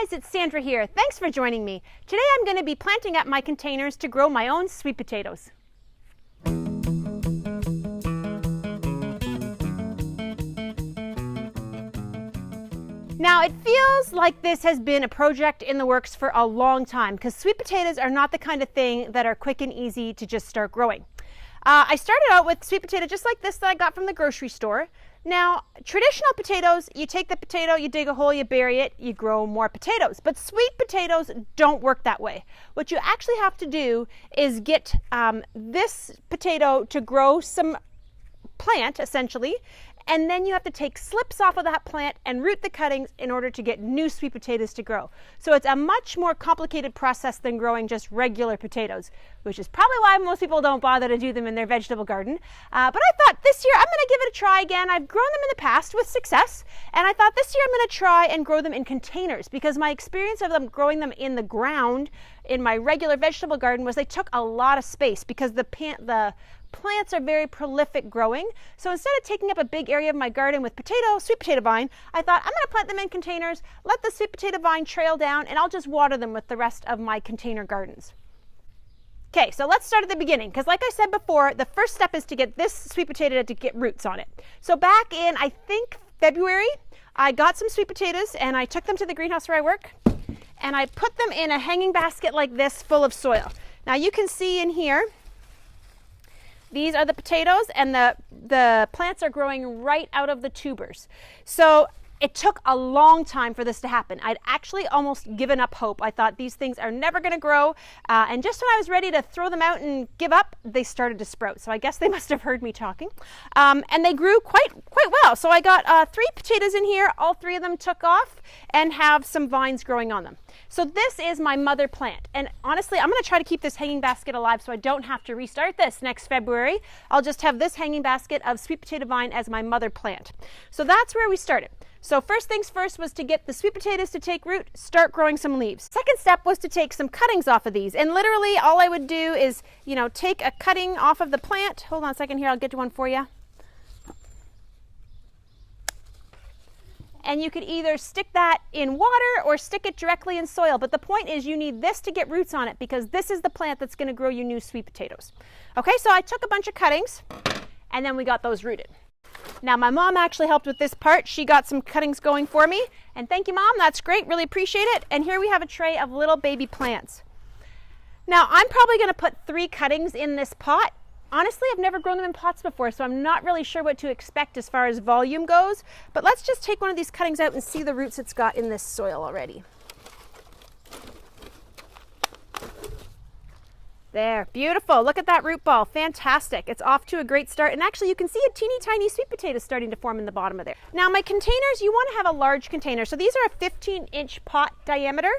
guys, it's Sandra here. Thanks for joining me. Today I'm going to be planting up my containers to grow my own sweet potatoes. Now it feels like this has been a project in the works for a long time because sweet potatoes are not the kind of thing that are quick and easy to just start growing. I started out with sweet potato just like this that I got from the grocery store. Now, traditional potatoes, you take the potato, you dig a hole, you bury it, you grow more potatoes. But sweet potatoes don't work that way. What you actually have to do is get this potato to grow some plant, essentially, and then you have to take slips off of that plant and root the cuttings in order to get new sweet potatoes to grow. So it's a much more complicated process than growing just regular potatoes, which is probably why most people don't bother to do them in their vegetable garden. But I thought this year I'm going to give it a try again. I've grown them in the past with success, and I thought this year I'm going to try and grow them in containers because my experience of them growing them in the ground in my regular vegetable garden was they took a lot of space because the plants are very prolific growing. So instead of taking up a big area of my garden with sweet potato vine, I thought I'm going to plant them in containers, let the sweet potato vine trail down, and I'll just water them with the rest of my container gardens. Okay, so let's start at the beginning, because like I said before, the first step is to get this sweet potato to get roots on it. So back in, I think, February, I got some sweet potatoes and I took them to the greenhouse where I work, and I put them in a hanging basket like this full of soil. Now you can see in here, these are the potatoes, and the plants are growing right out of the tubers. So it took a long time for this to happen. I'd actually almost given up hope. I thought these things are never going to grow. And just when I was ready to throw them out and give up, they started to sprout. So I guess they must have heard me talking. And they grew quite well. So I got 3 potatoes in here. All 3 of them took off and have some vines growing on them. So this is my mother plant. And honestly, I'm going to try to keep this hanging basket alive so I don't have to restart this next February. I'll just have this hanging basket of sweet potato vine as my mother plant. So that's where we started. So first things first was to get the sweet potatoes to take root, start growing some leaves. Second step was to take some cuttings off of these. And literally all I would do is, take a cutting off of the plant. Hold on a second here, I'll get to one for you. And you could either stick that in water or stick it directly in soil. But the point is you need this to get roots on it because this is the plant that's going to grow your new sweet potatoes. Okay, so I took a bunch of cuttings and then we got those rooted. Now my mom actually helped with this part. She got some cuttings going for me. And thank you, Mom, that's great, really appreciate it. And here we have a tray of little baby plants. Now I'm probably going to put 3 cuttings in this pot. Honestly, I've never grown them in pots before, so I'm not really sure what to expect as far as volume goes. But let's just take one of these cuttings out and see the roots it's got in this soil already. There, beautiful. Look at that root ball. Fantastic. It's off to a great start. And actually, you can see a teeny tiny sweet potato starting to form in the bottom of there. Now, my containers, you want to have a large container. So these are a 15-inch pot diameter.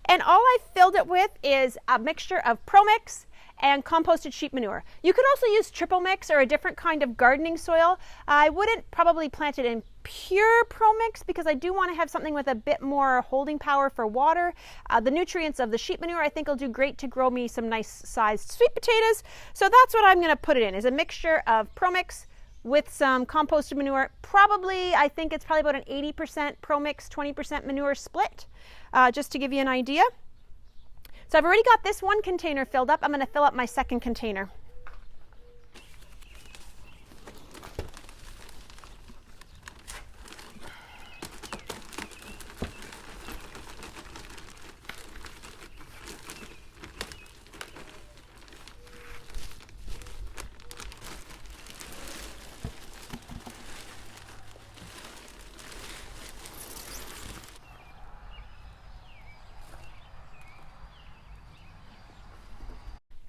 And all I filled it with is a mixture of Pro Mix and composted sheep manure. You could also use triple mix or a different kind of gardening soil. I wouldn't probably plant it in pure Pro Mix because I do want to have something with a bit more holding power for water. The nutrients of the sheep manure I think will do great to grow me some nice sized sweet potatoes. So that's what I'm going to put it in, is a mixture of Pro Mix with some composted manure. I think it's probably about an 80% Pro Mix, 20% manure split, just to give you an idea. So I've already got this one container filled up. I'm going to fill up my second container.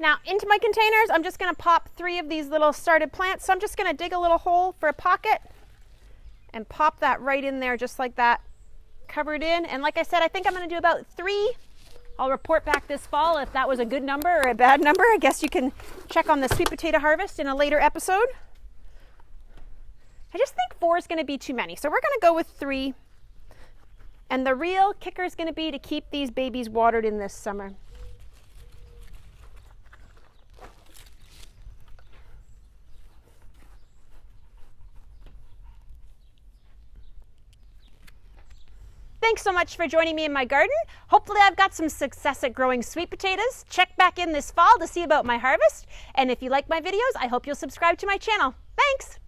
Now into my containers, I'm just going to pop 3 of these little started plants. So I'm just going to dig a little hole for a pocket and pop that right in there just like that, covered in. And like I said, I think I'm going to do about 3. I'll report back this fall if that was a good number or a bad number. I guess you can check on the sweet potato harvest in a later episode. I just think 4 is going to be too many. So we're going to go with 3. And the real kicker is going to be to keep these babies watered in this summer. Thanks Thanks so much for joining me in my garden. Hopefully I've got some success at growing sweet potatoes. Check back in this fall to see about my harvest. And if you like my videos, I hope you'll subscribe to my channel. Thanks!